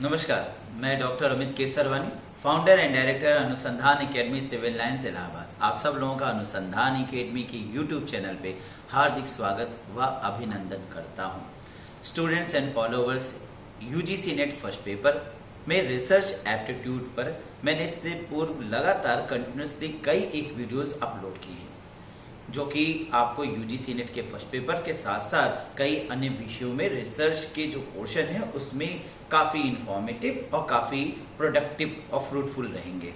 नमस्कार, मैं doctor Amit Kesarwani, founder and director अनुसंधान एकेडमी सिविल लाइंस इलाहाबाद। आप सब लोगों का अनुसंधान एकेडमी की यूट्यूब चैनल पे हार्दिक स्वागत व अभिनंदन करता हूं। Students and followers, UGC net first paper में रिसर्च एप्टीट्यूड पर मैंने इससे पूर्व लगातार कंटिन्यूसली कई एक वीडियोस अपलोड की हैं, जो कि आपको यूजीसी नेट के फर्स्ट पेपर के साथ साथ कई अन्य विषयों में रिसर्च के जो पोर्शन है उसमें काफी इंफॉर्मेटिव और काफी प्रोडक्टिव और फ्रूटफुल रहेंगे।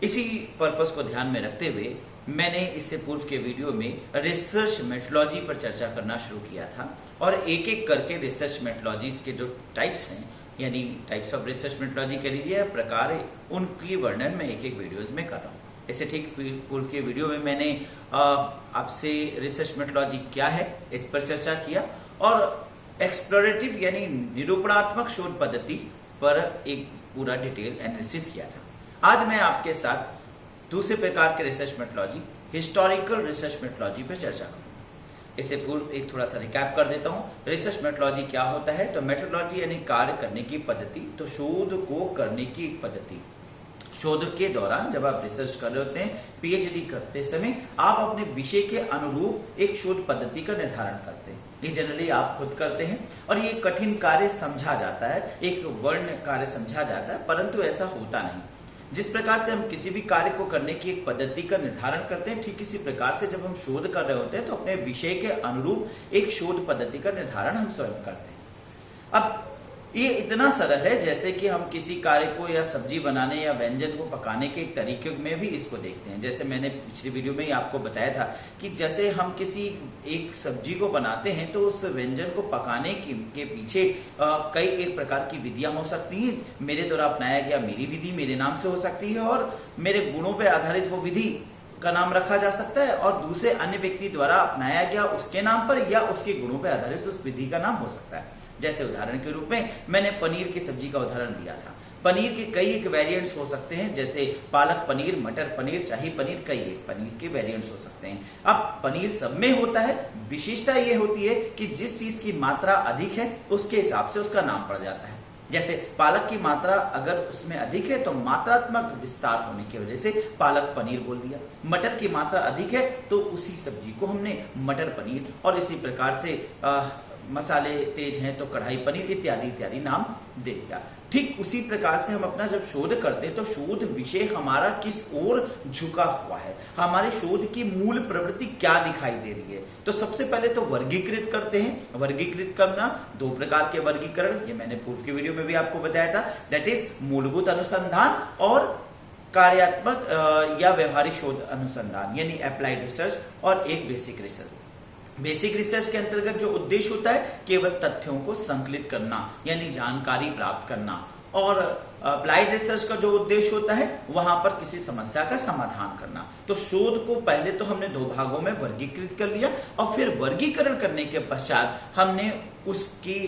इसी पर्पस को ध्यान में रखते हुए मैंने इससे पूर्व के वीडियो में रिसर्च मेथोडोलॉजी पर चर्चा करना शुरू किया था और एक एक करके रिसर्च मेथोडोलॉजीज के जो टाइप्स हैं, यानी टाइप्स ऑफ रिसर्च मेथोडोलॉजी कह लीजिए या प्रकार है, उनकी वर्णन मैं एक एक वीडियोज में कर रहा हूँ। इससे ठीक पूर्व के वीडियो में मैंने आपसे रिसर्च मेथोडोलॉजी क्या है इस पर चर्चा किया और एक्सप्लोरेटिव यानी निरूपणात्मक शोध पद्धति पर एक पूरा डिटेल एनालिसिस किया था। आज मैं आपके साथ दूसरे प्रकार के research methodology, historical research methodology पर चर्चा करूंगा। इससे पूर्व एक थोड़ा सा रिकैप कर देता हूं। रिसर्च मेथोडोलॉजी क्या होता है? तो मेथोडोलॉजी यानी कार्य करने की पद्धति, तो शोध को करने की एक पद्धति। शोध के दौरान जब आप रिसर्च कर रहे होते हैं, पीएचडी करते समय आप अपने विषय के अनुरूप एक शोध पद्धति का निर्धारण करते हैं। ये जनरली आप खुद करते हैं और ये कठिन कार्य समझा जाता है, एक वर्ण कार्य समझा जाता है, परंतु ऐसा होता नहीं। जिस प्रकार से हम किसी भी कार्य को करने की एक पद्धति का निर्धारण करते हैं, ठीक इसी प्रकार से जब हम शोध कर रहे होते हैं तो अपने विषय के अनुरूप एक शोध पद्धति का निर्धारण हम स्वयं करते हैं। अब ये इतना सरल है जैसे कि हम किसी कार्य को या सब्जी बनाने या व्यंजन को पकाने के तरीके में भी इसको देखते हैं। जैसे मैंने पिछली वीडियो में ही आपको बताया था कि जैसे हम किसी एक सब्जी को बनाते हैं तो उस व्यंजन को पकाने के पीछे कई एक प्रकार की विधियां हो सकती हैं। मेरे द्वारा अपनाया गया मेरी विधि मेरे नाम से हो सकती है और मेरे गुणों पर आधारित वो विधि का नाम रखा जा सकता है और दूसरे अन्य व्यक्ति द्वारा अपनाया गया उसके नाम पर या उसके गुणों पर आधारित उस विधि का नाम हो सकता है। जैसे उदाहरण के रूप में मैंने पनीर की सब्जी का उदाहरण दिया था। पनीर के कई एक वेरिएंट्स हो सकते हैं, जैसे पालक पनीर, मटर पनीर, शाही पनीर, कई एक पनीर के वेरिएंट्स हो सकते हैं। अब पनीर सब में होता है, विशेषता ये होती है कि जिस चीज की मात्रा अधिक है उसके हिसाब से उसका नाम पड़ जाता है। जैसे पालक की मात्रा अगर उसमें अधिक है तो मात्रात्मक विस्तार होने की वजह से पालक पनीर बोल दिया। मटर की मात्रा अधिक है तो उसी सब्जी को हमने मटर पनीर, और इसी प्रकार से मसाले तेज हैं तो कढ़ाई पनीर इत्यादि इत्यादि नाम दे दिया। ठीक उसी प्रकार से हम अपना जब शोध करते हैं तो शोध विषय हमारा किस ओर झुका हुआ है, हमारे शोध की मूल प्रवृत्ति क्या दिखाई दे रही है। तो सबसे पहले तो वर्गीकृत करते हैं। वर्गीकृत करना, दो प्रकार के वर्गीकरण, ये मैंने पूर्व की वीडियो में भी आपको बताया था, दैट इज मूलभूत अनुसंधान और कार्यात्मक या व्यवहारिक शोध अनुसंधान यानी अप्लाइड रिसर्च, और एक बेसिक रिसर्च। बेसिक रिसर्च के अंतर्गत जो उद्देश्य होता है केवल तथ्यों को संकलित करना यानी जानकारी प्राप्त करना, और अप्लाइड रिसर्च का जो उद्देश्य होता है वहां पर किसी समस्या का समाधान करना। तो शोध को पहले तो हमने दो भागों में वर्गीकृत कर लिया और फिर वर्गीकरण करने के पश्चात हमने उसकी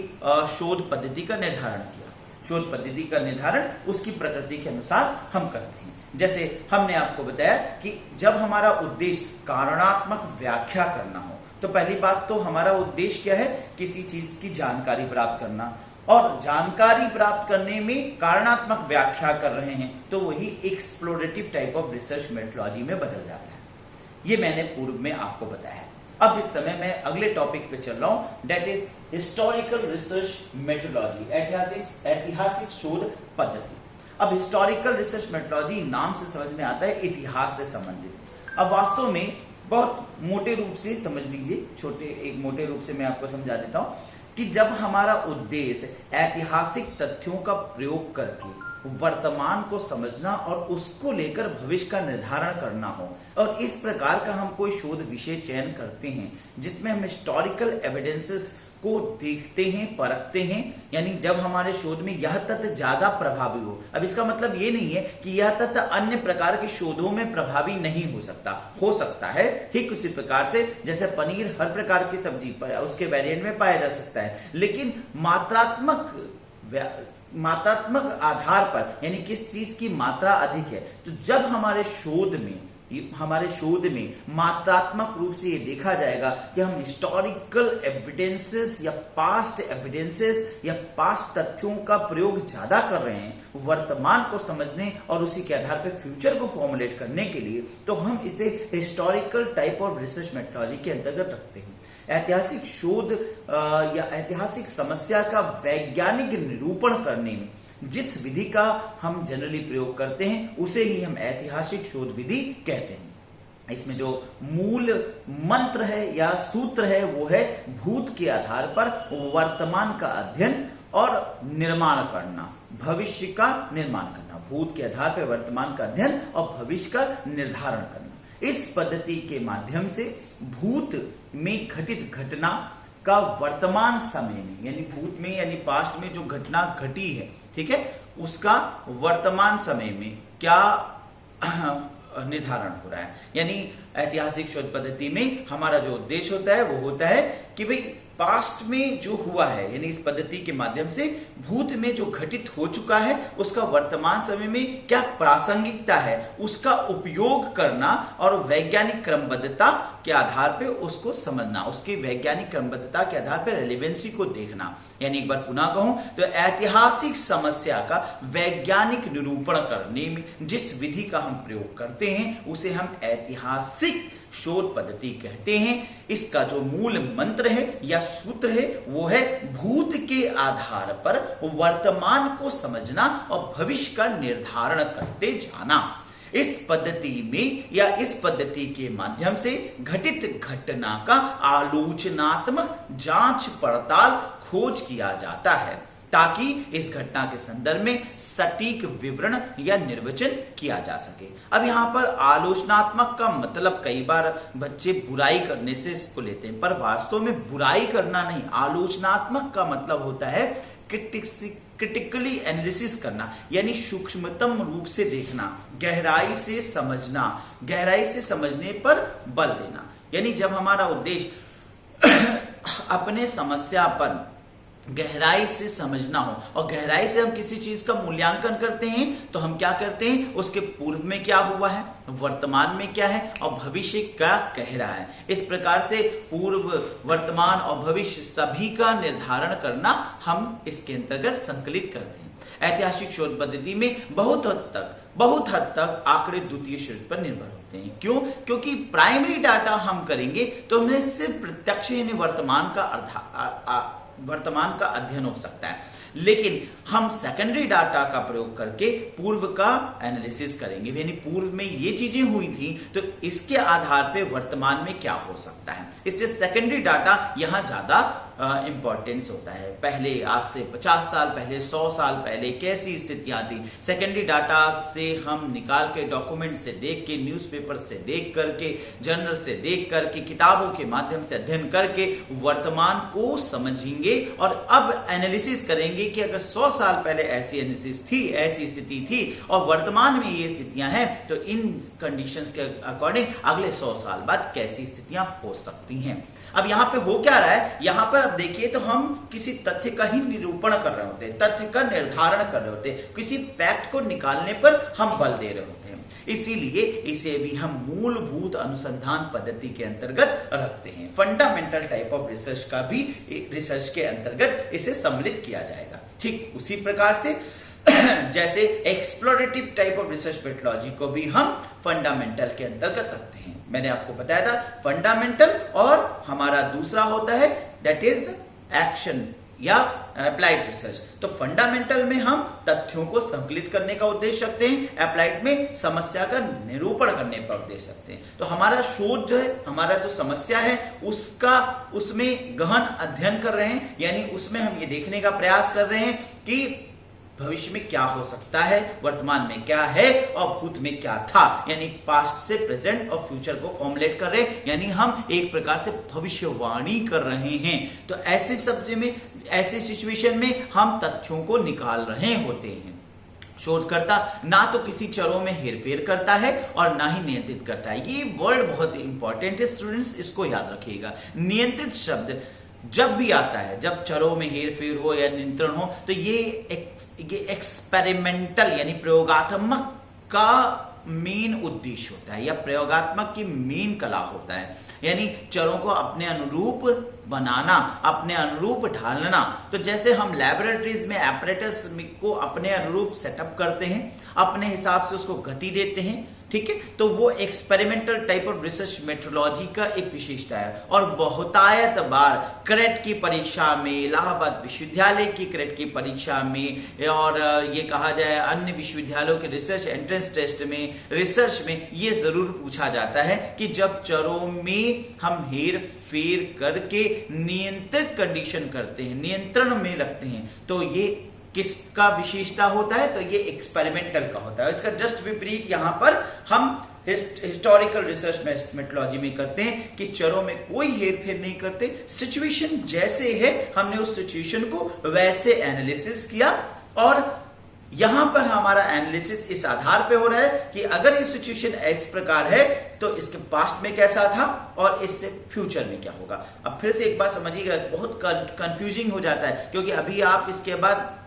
शोध पद्धति का निर्धारण किया। शोध पद्धति का निर्धारण उसकी प्रकृति के अनुसार हम करते हैं। जैसे हमने आपको बताया कि जब हमारा उद्देश्य कारणात्मक व्याख्या करना हो तो पहली बात तो हमारा उद्देश्य क्या है? किसी चीज की जानकारी प्राप्त करना, और जानकारी प्राप्त करने में कारणात्मक व्याख्या कर रहे हैं तो वही explorative type of research methodology में बदल जाता है। ये मैंने पूर्व में आपको बताया है। अब इस समय मैं अगले टॉपिक पे चल रहा हूं, that is historical research methodology, ऐतिहासिक शोध पद्धति। अब हिस्टोरिकल रिसर्च मेथोडोलॉजी नाम से समझ में आता है इतिहास से संबंधित। अब वास्तव में बहुत मोटे रूप से समझ लीजिए, एक मोटे रूप से मैं आपको समझा देता हूं कि जब हमारा उद्देश्य ऐतिहासिक तथ्यों का प्रयोग करके वर्तमान को समझना और उसको लेकर भविष्य का निर्धारण करना हो, और इस प्रकार का हम कोई शोध विषय चयन करते हैं जिसमें हम हिस्टोरिकल एविडेंसेस को देखते हैं, परखते हैं, यानी जब हमारे शोध में यह तथ्य ज्यादा प्रभावी हो। अब इसका मतलब ये नहीं है कि यह तथ्य अन्य प्रकार के शोधों में प्रभावी नहीं हो सकता है। ठीक उसी प्रकार से जैसे पनीर हर प्रकार की सब्जी उसके वेरिएंट में पाया जा सकता है, लेकिन मात्रात्मक आधार पर यानी किस चीज की मात्रा अधिक है। तो जब हमारे शोध में हमारे शोध में मात्रात्मक रूप से ये देखा जाएगा कि हम हिस्टोरिकल एविडेंसेस या पास्ट एविडेंसेस या पास्ट तथ्यों का प्रयोग ज्यादा कर रहे हैं वर्तमान को समझने और उसी के आधार पर फ्यूचर को फॉर्मुलेट करने के लिए, तो हम इसे historical type of research methodology के अंतर्गत रखते हैं। ऐतिहासिक शोध या ऐतिहासिक समस्या का वैज्ञानिक निरूपण करने में जिस विधि का हम जनरली प्रयोग करते हैं उसे ही हम ऐतिहासिक शोध विधि कहते हैं। इसमें जो मूल मंत्र है या सूत्र है वो है भूत के आधार पर वर्तमान का अध्ययन और निर्माण करना, भविष्य का निर्माण करना। भूत के आधार पर वर्तमान का अध्ययन और भविष्य का निर्धारण करना। इस पद्धति के माध्यम से भूत में घटित घटना का वर्तमान समय में, यानी भूत में यानी पास्ट में जो घटना घटी है, ठीक है, उसका वर्तमान समय में क्या निर्धारण हो रहा है। यानी ऐतिहासिक शोध पद्धति में हमारा जो उद्देश्य होता है वो होता है कि भाई पास्ट में जो हुआ है, यानी इस पद्धति के माध्यम से भूत में जो घटित हो चुका है उसका वर्तमान समय में क्या प्रासंगिकता है, उसका उपयोग करना और वैज्ञानिक क्रमबद्धता के आधार पर उसको समझना, उसकी वैज्ञानिक क्रमबद्धता के आधार पर रेलेवेंसी को देखना। यानी एक बार पुनः कहूं तो ऐतिहासिक समस्या का वैज्ञानिक निरूपण करने में जिस विधि का हम प्रयोग करते हैं उसे हम ऐतिहासिक शोध पद्धति कहते हैं। इसका जो मूल मंत्र है या सूत्र है वो है भूत के आधार पर वर्तमान को समझना और भविष्य का निर्धारण करते जाना। इस पद्धति में या इस पद्धति के माध्यम से घटित घटना का आलोचनात्मक जांच पड़ताल खोज किया जाता है ताकि इस घटना के संदर्भ में सटीक विवरण या निर्वचन किया जा सके। अब यहाँ पर आलोचनात्मक का मतलब कई बार बच्चे बुराई करने से इसको लेते हैं, पर वास्तव में बुराई करना नहीं। आलोचनात्मक का मतलब होता है क्रिटिकली एनालिसिस करना, यानी सूक्ष्मतम रूप से देखना, गहराई से समझना, गहराई से समझने पर बल देना। यानी जब हमारा उद्देश्य अपने समस्या पर गहराई से समझना हो और गहराई से हम किसी चीज का मूल्यांकन करते हैं तो हम क्या करते हैं, उसके पूर्व में क्या हुआ है, वर्तमान में क्या है और भविष्य क्या कह रहा है। इस प्रकार से पूर्व, वर्तमान और भविष्य सभी का निर्धारण करना हम इसके अंतर्गत संकलित करते हैं। ऐतिहासिक शोध पद्धति में बहुत हद तक आंकड़े द्वितीय स्रोत पर निर्भर होते हैं। क्यों? क्योंकि प्राइमरी डाटा हम करेंगे तो हमें सिर्फ प्रत्यक्ष यानी वर्तमान का अध्ययन हो सकता है, लेकिन हम सेकेंडरी डाटा का प्रयोग करके पूर्व का एनालिसिस करेंगे, यानी पूर्व में ये चीजें हुई थी तो इसके आधार पे वर्तमान में क्या हो सकता है। इसलिए सेकेंडरी डाटा यहां ज्यादा इंपॉर्टेंस होता है। पहले आज से 50 साल पहले, 100 साल पहले कैसी स्थितियां थी, सेकेंडरी डाटा से हम निकाल के, डॉक्यूमेंट से देख के, न्यूज़पेपर से देख करके, जर्नल से देख करके, किताबों के माध्यम से अध्ययन करके वर्तमान को समझेंगे और अब एनालिसिस करेंगे कि अगर 100 साल पहले ऐसी एनालिसिस थी, ऐसी स्थिति थी और वर्तमान में ये स्थितियां हैं तो इन कंडीशंस के अकॉर्डिंग अगले 100 साल बाद कैसी स्थितियां हो सकती हैं। अब यहाँ पे हो क्या रहा है, यहाँ पर अब देखिए तो हम किसी तथ्य का ही निरूपण कर रहे होते हैं, तथ्य का निर्धारण कर रहे होते हैं, किसी फैक्ट को निकालने पर हम बल दे रहे होते हैं। इसीलिए इसे भी हम मूलभूत अनुसंधान पद्धति के अंतर्गत रखते हैं। फंडामेंटल टाइप ऑफ रिसर्च का भी रिसर्च के अंतर्गत इसे सम्मिलित किया जाएगा। ठीक उसी प्रकार से जैसे explorative type of research methodology को भी हम फंडामेंटल के अंतर्गत रखते हैं। मैंने आपको बताया था फंडामेंटल और हमारा दूसरा होता है दैट इज एक्शन या अप्लाइड रिसर्च। तो फंडामेंटल में हम तथ्यों को संकलित करने का उद्देश्य रखते हैं, अप्लाइड में समस्या का निरूपण करने का उद्देश्य रखते हैं। तो हमारा शोध जो है, हमारा जो समस्या है उसमें गहन अध्ययन कर रहे हैं, यानी उसमें हम ये देखने का प्रयास कर रहे हैं कि भविष्य में क्या हो सकता है, वर्तमान में क्या है और भूत में क्या था, यानी पास्ट से प्रेजेंट और फ्यूचर को फॉर्मुलेट कर रहे हैं, यानी हम एक प्रकार से भविष्यवाणी कर रहे हैं। तो ऐसे सब्जेक्ट में, ऐसे सिचुएशन में हम तथ्यों को निकाल रहे होते हैं। शोधकर्ता ना तो किसी चरों में हेरफेर करता है और ना ही नियंत्रित करता है। ये वर्ड बहुत इंपॉर्टेंट है स्टूडेंट्स, इसको याद रखिएगा। नियंत्रित शब्द जब भी आता है, जब चरों में हेरफेर हो या नियंत्रण हो, तो ये एक्सपेरिमेंटल यानी प्रयोगात्मक का मेन उद्देश्य होता है या प्रयोगात्मक की मेन कला होता है, यानी चरों को अपने अनुरूप बनाना, अपने अनुरूप ढालना। तो जैसे हम लैबोरेटरीज में एपरेटस को अपने अनुरूप सेटअप करते हैं, अपने हिसाब से उसको गति देते हैं, ठीक है, तो वो experimental type of research metrology का एक विशेषता है। और बहुतायत बार क्रेट की परीक्षा में, इलाहाबाद विश्वविद्यालय की क्रेट की परीक्षा में, और ये कहा जाए अन्य विश्वविद्यालयों के रिसर्च एंट्रेंस टेस्ट में, रिसर्च में ये जरूर पूछा जाता है कि जब चरों में हम हेर फेर करके नियंत्रित कंडीशन करते हैं, नियंत्रण में रखते हैं, तो ये किसका विशेषता होता है? तो ये एक्सपेरिमेंटल का होता है। इसका जस्ट विपरीत यहां पर हम हिस्टोरिकल रिसर्च मेट्रोलॉजी में करते हैं कि चरों में कोई हेरफेर नहीं करते, सिचुएशन जैसे है हमने उस सिचुएशन को वैसे एनालिसिस किया, और यहां पर हमारा एनालिसिस इस आधार पे हो रहा है कि अगर ये सिचुएशन इस प्रकार है तो इसके पास्ट में कैसा था और इससे फ्यूचर में क्या होगा। अब फिर से एक बार समझिएगा, बहुत कंफ्यूजिंग हो जाता है, क्योंकि अभी आप इसके बाद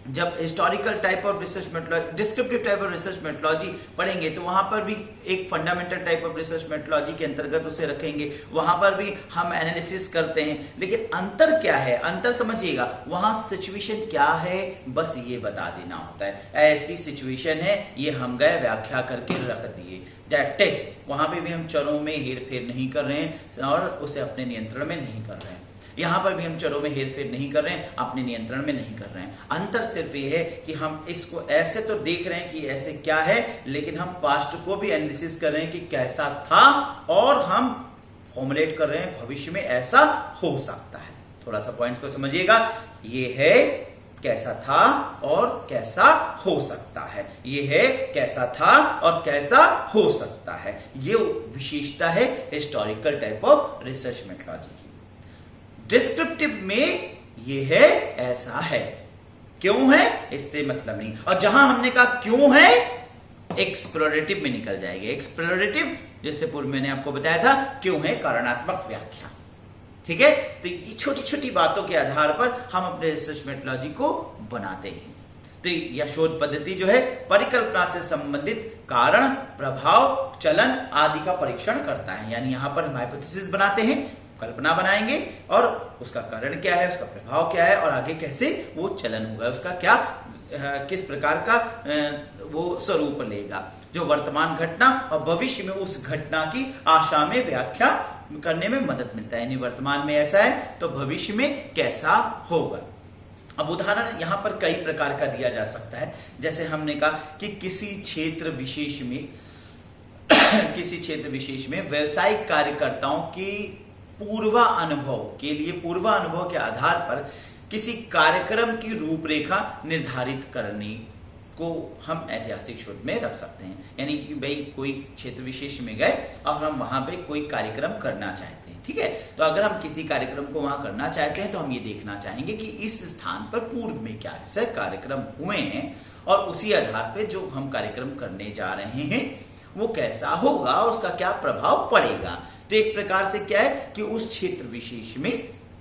जब historical type of research metrology, descriptive type of research metrology पढ़ेंगे तो वहां पर भी एक fundamental type of research metrology के अंतर्गत उसे रखेंगे, वहां पर भी हम एनालिसिस करते हैं। लेकिन अंतर क्या है? अंतर समझिएगा, वहां सिचुएशन क्या है बस ये बता देना होता है, ऐसी सिचुएशन है, ये हम गए व्याख्या करके रख दिए, दैट इज। वहां पे भी हम चरों में हेरफेर नहीं कर रहे हैं और उसे अपने नियंत्रण में नहीं कर रहे हैं। यहां पर भी हम चरों में हेरफेर नहीं कर रहे हैं, अपने नियंत्रण में नहीं कर रहे हैं। अंतर सिर्फ ये है कि हम इसको ऐसे तो देख रहे हैं कि ऐसे क्या है, लेकिन हम पास्ट को भी एनालिसिस कर रहे हैं कि कैसा था, और हम फॉर्मुलेट कर रहे हैं भविष्य में ऐसा हो सकता है। थोड़ा सा पॉइंट्स को समझिएगा, ये है कैसा था और कैसा हो सकता है, ये है कैसा था और कैसा हो सकता है। ये विशेषता है historical type of research metrology की। डिस्क्रिप्टिव में ये है ऐसा है, क्यों है इससे मतलब नहीं। और जहां हमने कहा क्यों है, एक्सप्लोरेटिव में निकल जाएंगे। एक्सप्लोरेटिव जैसे पूर्व मैंने आपको बताया था, क्यों है कारणात्मक व्याख्या, ठीक है। तो ये छोटी छोटी बातों के आधार पर हम अपने रिसर्च मेट्रोलॉजी को बनाते हैं। तो यह शोध पद्धति जो है परिकल्पना से संबंधित कारण, प्रभाव, चलन आदि का परीक्षण करता है। यानी यहां पर हम हाइपोथेसिस बनाते हैं, कल्पना बनाएंगे, और उसका कारण क्या है, उसका प्रभाव क्या है, और आगे कैसे वो चलन होगा, उसका क्या किस प्रकार का वो स्वरूप लेगा, जो वर्तमान घटना और भविष्य में उस घटना की आशा में व्याख्या करने में मदद मिलता है। यानी वर्तमान में ऐसा है तो भविष्य में कैसा होगा। अब उदाहरण यहां पर कई प्रकार का दिया जा सकता है। जैसे हमने कहा कि किसी क्षेत्र विशेष में व्यावसायिक कार्यकर्ताओं की पूर्वानुभव के आधार पर किसी कार्यक्रम की रूपरेखा निर्धारित करने को हम ऐतिहासिक शोध में रख सकते हैं। यानी कि भाई कोई क्षेत्र विशेष में गए और हम वहां पे कोई कार्यक्रम करना चाहते हैं, ठीक है। तो अगर हम किसी कार्यक्रम को वहां करना चाहते हैं तो हम ये देखना चाहेंगे कि इस स्थान पर पूर्व में क्या ऐसे कार्यक्रम हुए हैं, और उसी आधार पे जो हम कार्यक्रम करने जा रहे हैं वो कैसा होगा और उसका क्या प्रभाव पड़ेगा। तो एक प्रकार से क्या है कि उस क्षेत्र विशेष में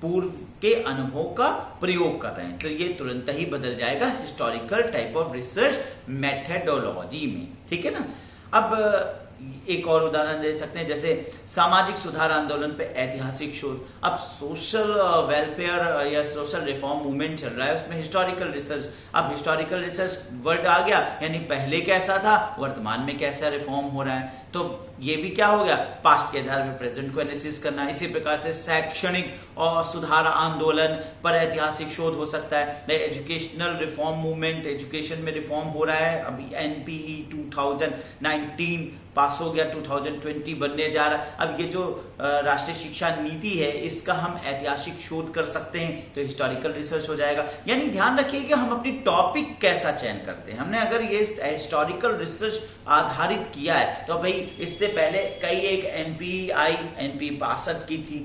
पूर्व के अनुभव का प्रयोग कर रहे हैं, तो ये तुरंत ही बदल जाएगा historical type of research methodology में, ठीक है ना। अब एक और उदाहरण दे सकते हैं, जैसे सामाजिक सुधार आंदोलन पे ऐतिहासिक शोध। अब सोशल वेलफेयर या सोशल रिफॉर्म मूवमेंट चल रहा है, उसमें हिस्टोरिकल रिसर्च। अब हिस्टोरिकल रिसर्च वर्ड आ गया, यानी पहले कैसा था, वर्तमान में कैसा रिफॉर्म हो रहा है, तो ये भी क्या हो गया, पास्ट के आधार पर प्रेजेंट को एनालिसिस करना। इसी प्रकार से शैक्षणिक और सुधार आंदोलन पर ऐतिहासिक शोध हो सकता है। एजुकेशनल रिफॉर्म मूवमेंट, एजुकेशन में रिफॉर्म हो रहा है, अभी एनपीई 2019 पास हो गया, 2020 बनने जा रहा है। अब ये जो राष्ट्रीय शिक्षा नीति है, इसका हम ऐतिहासिक शोध कर सकते हैं, तो हिस्टोरिकल रिसर्च हो जाएगा। यानी ध्यान रखिए कि हम अपनी टॉपिक कैसा चयन करते हैं। हमने अगर ये हिस्टोरिकल रिसर्च आधारित किया है तो भाई इससे पहले कई एक एनपी 62 की थी,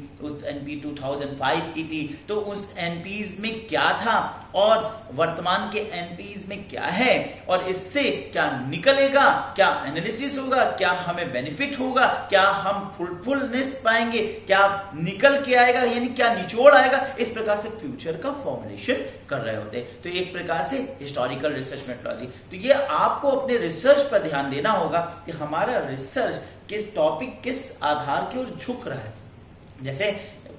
एनपी 2005 की थी, तो उस एनपीज में क्या था और वर्तमान के एनपीज में क्या है और इससे क्या निकलेगा, क्या एनालिसिस होगा, क्या हमें बेनिफिट होगा, क्या हम फ्रूटफुलनेस पाएंगे, क्या निकल के आएगा, यानी क्या निचोड़ आएगा, इस प्रकार से फ्यूचर का फॉर्मुलेशन कर रहे होते हैं। तो एक प्रकार से हिस्टोरिकल रिसर्च मेथोडोलॉजी। तो ये आपको अपने रिसर्च पर ध्यान देना होगा कि हमारा रिसर्च किस टॉपिक, किस आधार की ओर झुक रहा है। जैसे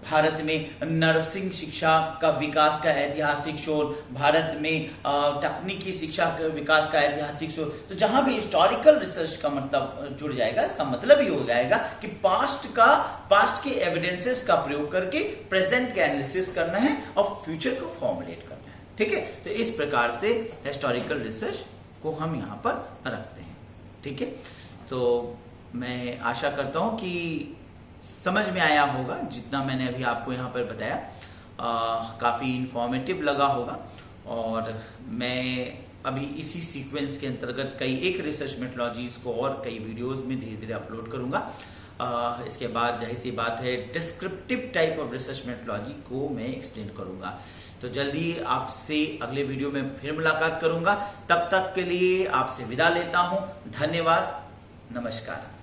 भारत में नर्सिंग शिक्षा का विकास का ऐतिहासिक शोध, भारत में तकनीकी शिक्षा का विकास का ऐतिहासिक शोध, तो जहां भी हिस्टोरिकल रिसर्च का मतलब जुड़ जाएगा, इसका मतलब ये हो जाएगा कि पास्ट के एविडेंसेस का प्रयोग करके प्रेजेंट का एनालिसिस करना है और फ्यूचर को फॉर्मुलेट करना है। ठीक है, तो इस प्रकार से हिस्टोरिकल रिसर्च को हम यहाँ पर रखते हैं। ठीक है, तो मैं आशा करता हूं कि समझ में आया होगा जितना मैंने अभी आपको यहाँ पर बताया, काफी इंफॉर्मेटिव लगा होगा। और मैं अभी इसी सीक्वेंस के अंतर्गत कई एक रिसर्च मेथोडोलॉजीज को और कई वीडियोस में धीरे धीरे अपलोड करूंगा। इसके बाद जाहिर सी बात है descriptive type of research methodology को मैं एक्सप्लेन करूंगा। तो जल्दी आपसे अगले वीडियो में फिर मुलाकात करूंगा। तब तक के लिए आपसे विदा लेता हूं। धन्यवाद, नमस्कार।